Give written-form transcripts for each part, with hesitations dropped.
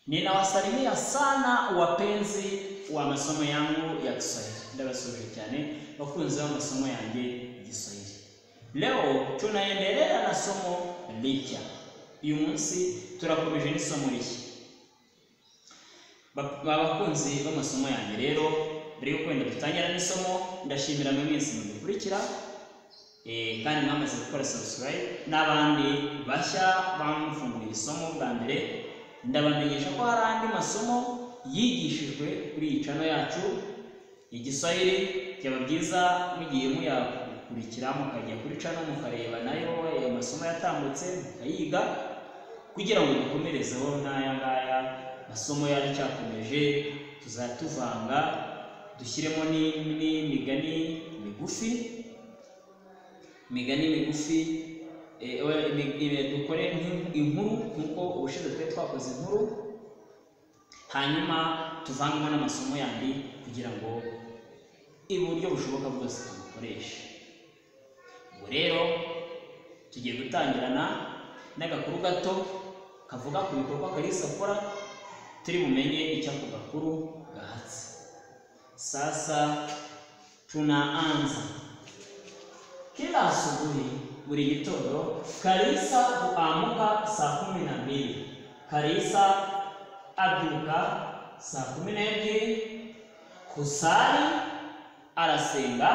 Ninawasalimia sana wapenzi wa masomo yangu ya Kiswahili. Ndabasubije cyane bakunze amasomo yanjye y'Igiswahili. Leo tunaendelea na somo lipya. Uyu munsi turakomeje n'isomo rishya. Bakunzi b'amasomo yanjye rero, mbere yo kwenda dutangira n'isomo, ndashimira mwe mwese mukurikira kandi mwamaze gukora subscribe, n'abandi bashya bamufunguye isomo bwa mbere. Ndabamenyesha ko hari andi masomo yigishijwe kuri iyi channel yacu y'Igiswahili. Byaba byiza mugiye muyakurikira mukajya kuri channel mukareba nayo ayo masomo yatambutse mukayiga, kugira ngo dukomerezeho n'aya ngaya masomo yaracyakomeje. Tuzatuvanga dushyiremo n'imigani migufi, dukore inkuru nkuko ubushize twe twakoze inkuru, hanyuma tuvangemo n'amasomo yandi kugira ngo iburyo bushoboka bwose tubukoreshe. Ubwo rero tugiye gutangirana n'agakuru gato kavuga ku bikorwa Kalisa akora, turi bumenye icyo ako gakuru gahatse. Sasa tunaanza. Kila asubuhi buri gitondo Kalisa huamka saa 12. Kalisa abyuka saa 12, kusali, arasenga,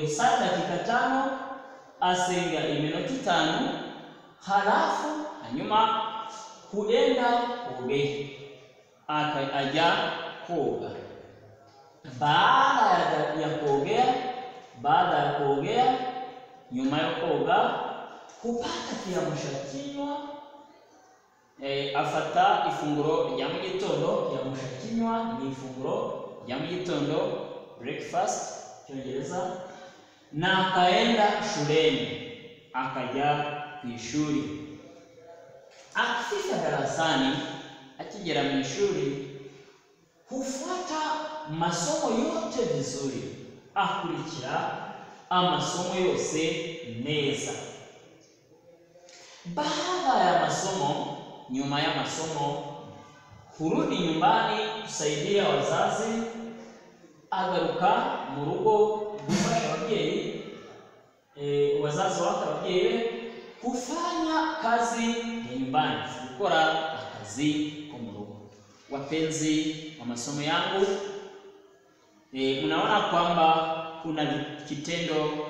usali dakika 5, asenga iminota 5, halafu hanyuma huenda kuoge, akaja kuoga. Baada ya kuogea, nyuma ya kuoga hupata kiamsha kinywa, afata ifunguro rya mu gitondo. Kiamsha kinywa ni ifunguro rya mu gitondo, breakfast cyongereza, na akaenda shuleni, akaja ku ishuri. Akifika darasani, akigera mu ishuri, hufuata masomo yote vizuri, akurikira amasomo yose neza. Baada ya masomo, nyuma ya masomo, hurudi nyumbani kusaidia wazazi, agaruka mu rugo gufasha ababyeyi, wazazi wake ababyeyi, kufanya kazi ya nyumbani, gukora akazi ko mu rugo. Wapenzi wa masomo yangu, mnaona kwamba kuna vitendo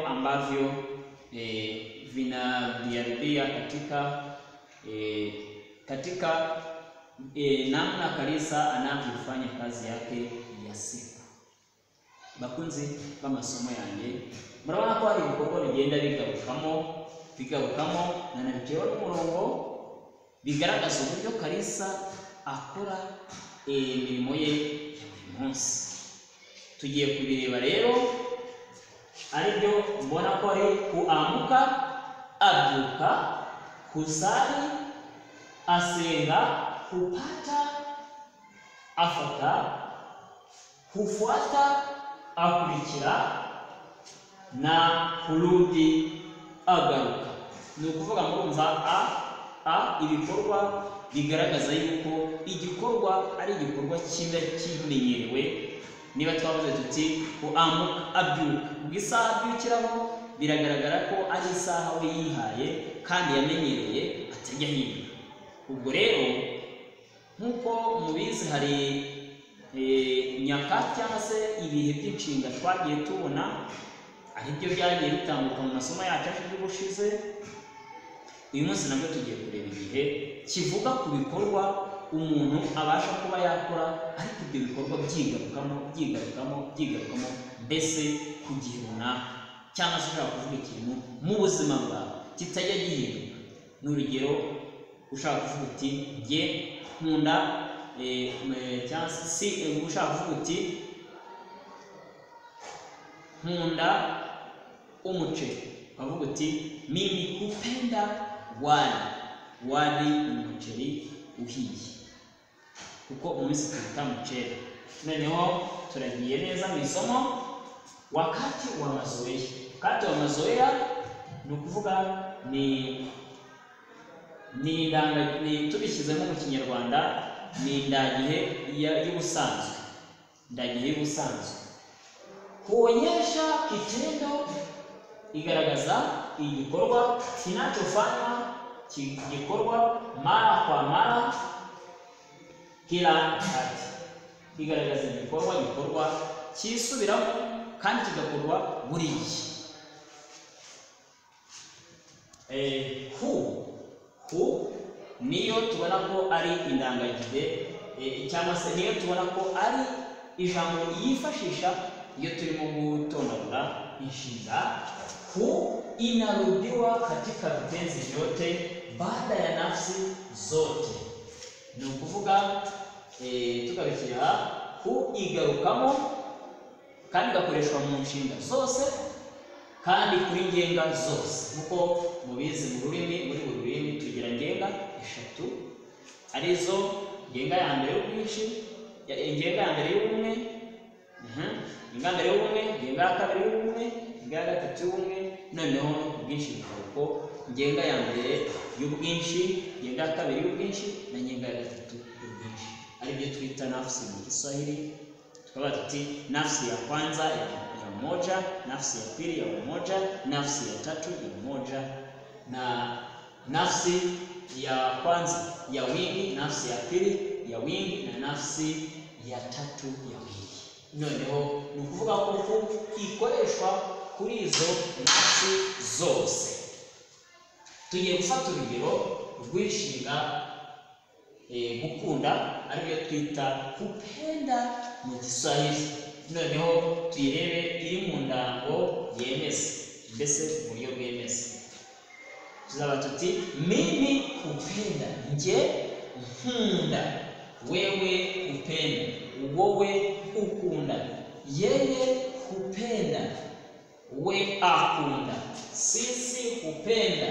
ambavyo vinarudia katika namna Kalisa anavyofanya kazi yake ya siku. Bakunzi b'amasomo yanjye, murabona ko hari ibikorwa bigenda bigarukamo na nabitewe n'umurongo, bigaragaza uburyo Kalisa akora imirimo ye ya buri munsi. Tugiye kubireba rero, aribyo mbona ko ari kuamka, abyuka, kusali, asenga, kupata, afata, hufuata, akurikira, na kurudi, agaruka. Ni ukuvuga murumva ibikorwa bigaragaza yuko igikorwa ari igikorwa kimenyerewe. Niba twavuze tuti kuamka, abyuka, ubwisaha abyukiraho biragaragara ko ari isaha we yihaye kandi yamenyereye atajya hinga. Ubwo rero nkuko mubizi, hari nyakati cyangwa se ibihe by'inshinga twagiye tubona, aribyo byagiye bitambuka mu masomo yacu y'ubushize. Uyu munsi nabwo tugiye kureba igihe kivuga ku bikorwa umuntu abasha kuba yakora, ariko ibyo bikorwa byigarukamo, mbese ku gihe runaka, cyangwa se ushaka kuvuga ikintu mu buzima bwawe kitajya gihinduka. N'urugero, ushaka kuvuga uti njye nkunda, cyangwa se ushaka kuvuga uti nkunda umuceri, ukavuga uti mimi hupenda wali ni umuceri uhiye, kuko umunsi twita muceri. Noneho turagiye neza mu isomo. Wakati wa mazoea ni ukuvuga ni ni tubishyizemo mu Kinyarwanda ni indangihe y'ubusanzwe. Indangihe y'ubusanzwe kuonyesha kitendo, igaragaza igikorwa kinachofanywa gikorwa mara kwa mara kila wakati. Igaragaza igikorwa cyisubiramo kandi kigakorwa buri gihe. Who niyo tubona ko ari indangagihe cyangwa se niyo tubona ko ari ijambo yifashisha iyo turimo gutondagura inshinga. Who inarudiwa katika vitenzi vyote baada ya nafsi zote. Ni ukuvuga tukabikira who igarukamo kandi gakoreshwa mu nshinga zose kandi kuri ngenga zose. Nkuko mubizi mu rurimi, muri buri rurimi tugira ngenga eshatu, arizo ngenga ya mbere y'ubwinshi, ngenga ya mbere y'ubumwe, ngenga ya mbere y'ubumwe, ngenga ya kabiri y'ubumwe, ngenga ya gatatu y'ubumwe, noneho ubwinshi bukaba ngenga ya mbere y'ubwinshi, ngenga ya kabiri y'ubwinshi na ngenga ya gatatu y'ubwinshi. Aribyo twita nafsi mu Kiswahili. Tukaba tuti nafsi ya kwanza ya umoja, nafsi ya pili ya umoja, nafsi ya tatu ya umoja, na nafsi ya kwanza ya wingi, nafsi ya pili ya wingi na nafsi ya tatu ya wingi. Noneho ni ukuvuga ko ikoreshwa kuri izo nafsi zose. Tugiye gufata urugero rw'inshinga gukunda, aribyo twita kupenda mu Kiswahili. Noneho tuyirebe iri mu ndango yemeza, mbese mu buryo bwemeza. Tuzaba tuti mimi kupenda, nje nkunda, wewe kupenda, wowe ukunda, yeye kupenda, we akunda, sisi kupenda,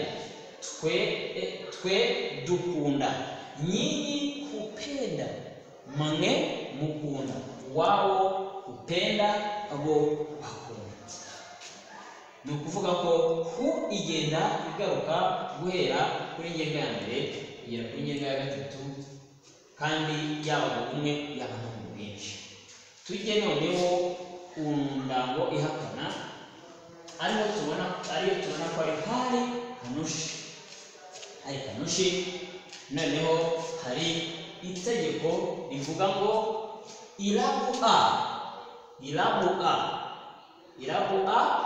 twe dukunda, nyinyi kupenda, mwe mukunda, wao kupenda, abo bakunda. Ni ukuvuga ko who igenda igaruka guhera kuri ngenga ya mbere kugera kuri ngenga ya gatatu, kandi yaba mu bumwe yaba no mu bwinshi. Tujye noneho ku ndango ihakana, ariyo tubona ko ari hari kanushi. Hari kanushi, noneho hari itegeko rivuga ngo irabu a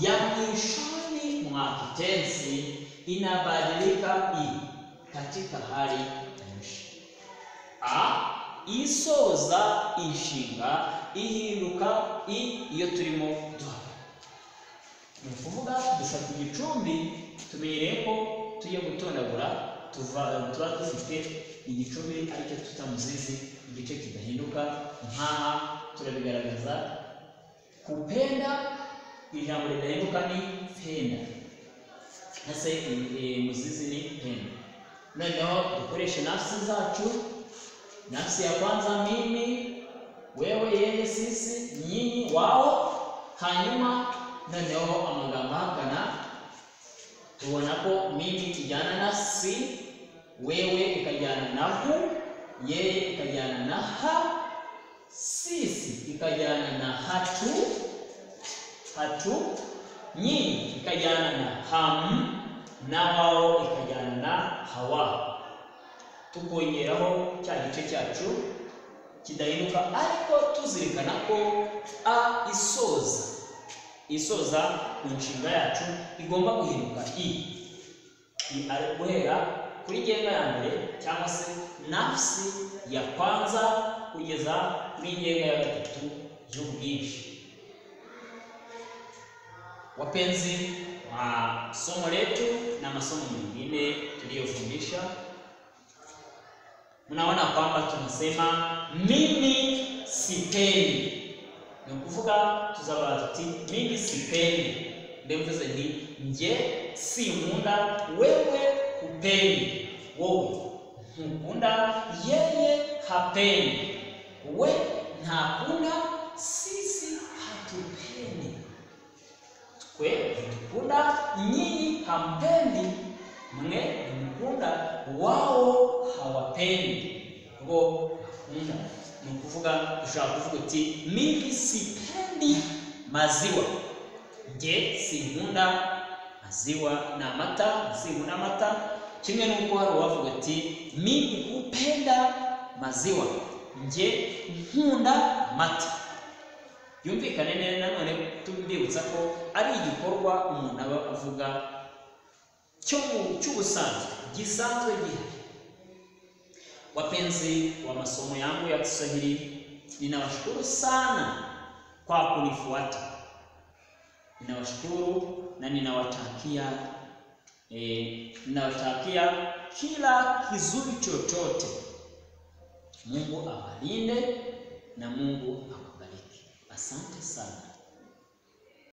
ya mwishoni mwa kitenzi inabadilika katika hali kanushi. Isoza inshinga ihinduka iyo turimo duhana. Ni ukuvuga dufata igicumbi, tumenyereye ko tugiye gutondagura tuba dufite igicumbi aricyo tuta muzizi, igice kidahinduka. Nkaha turabigaragaza kupenda, ijambo ridahinduka ni penda, ese muzizi ni penda. Noneho dukoreshe nafsi zacu. Nafsi ya kwanza mimi, wewe, yeye, sisi, nyinyi, wao. Hanyuma noneho amagambo ahakana, tubona ko mimi ikijyana na si, wewe ikajyana na hu, yeye ikajyana na ha, sisi ikajyana na hatu, nyinyi ikajyana na ham, na wao ikajyana na hawa. Tukongeraho cya gice cyacu kidahinduka, ariko tuzirikana ko isoza ku nshinga yacu igomba guhinduka ari guhera kuri ngenga ya mbere cyangwa se nafsi ya kwanza kugeza kuri ngenga ya gatatu y'ubwinshi. Wapenzi wa somo letu na masomo mengine tuliyofundisha, mnaona kwamba tunasema mimi sipendi. Ni ukuvuga tuzaba tuti mimi sipendi, ndemvuze ni nje sinkunda, wewe hupendi, wowe ntukunda, yeye hapendi, we ntakunda, sisi hatupendi, twe dukunda, nyinyi hampendi, mwe dukunda wao hawapendi ngo bakunda. Ni ukuvuga dushaka kuvuga uti mimi sipendi maziwa, nge sinkunda maziwa na amata, sinkunda amata. Kimwe n'uko hari uwavuga ati mimi hupenda maziwa, nge nkunda amata. Yumvikane neza. Nanone tumbibutsa ko ari igikorwa umuntu aba avuga cy'ubusanzwe gisanzwe gihari. Wapenzi wa masomo yangu ya Kiswahili, ninawashukuru sana kwa kunifuata. Ninawashukuru na ninawatakia kila kizuri chochote. Mungu awalinde na Mungu akubariki. Asante sana.